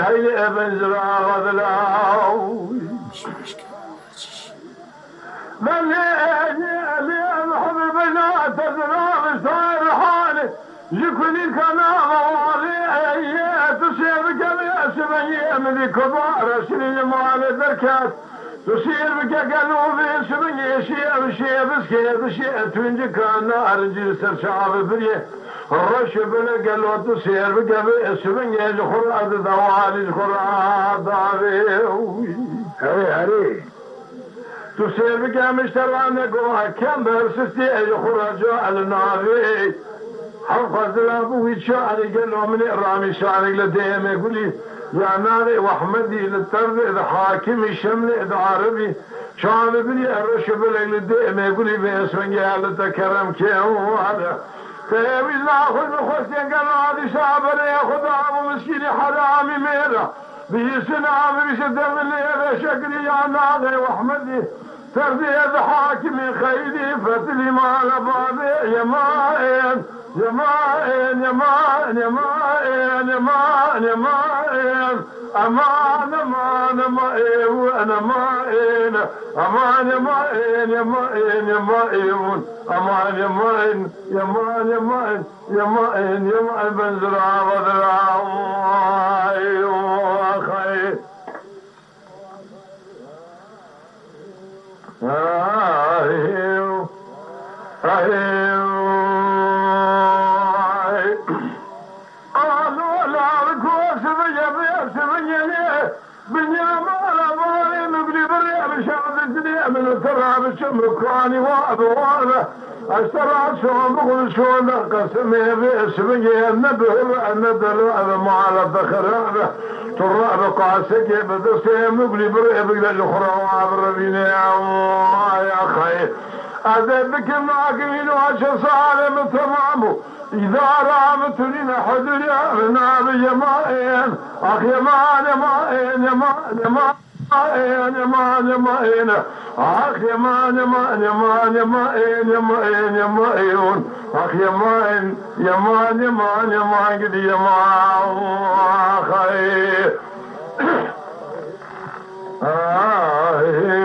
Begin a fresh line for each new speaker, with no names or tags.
هيلي بنزرع غذلاو من حب بنات تزرع صار حالي يكوني كلام والي تصير بك سبعية من كبار سنين مال دركات تصير بك قلوبي سبعية شيء بس شيء تنجي كان أرجل سرشاب بريه الرشب لقلو تصير بك سبعية الخراد دوالي الخراد داري هري تصير بك مشترانك وكم برسستي الخراد على الناري حفظ لابوي شعري قال له من إرامي شعري لديهم يقول لي يا ناري وأحمدي للترد إذا حاكمي شملي إذا عربي شعري بني الرشب لديهم يقول لي باسمك هذا كرم كيهو هذا فيبي ناخذ خوتين قالوا هذه شعبنا ياخذ أبو مسكين حرامي ميرا به سنام بيسدم اللي شكري يا ناري وأحمدي تردي إذا حاكمي خيدي فتلي ما لبابي يا ماين يا ماين يا ماين يا ماين يا ماين يا ماين أمان أمان ماين أنا ماين أمان يا ماين يا ماين يا ماين أمان يا ماين يا ماين يا ماين يا ماين يا ماين بنزرع وذرع أخي من ترى بالشمركاني وأبوانه أشترى شون بقول شون قسمي باسمي النبه الندل مع الذخرانه ترى بقاسك بدسي مقلي برئ بقل الأخرى وعبربيني يا أخي أذبك الناقمين وعشر صالم تمامه إذا رامتني نحضر يا نابي يا مائن أخ يا مان يا مائن يا مان يا مان يا مان يا مان أخ يا مان يا مان يا مان يا مان يا مان يا مان أخ يا مان يا مان يا مان يا مان قد يا مان أخي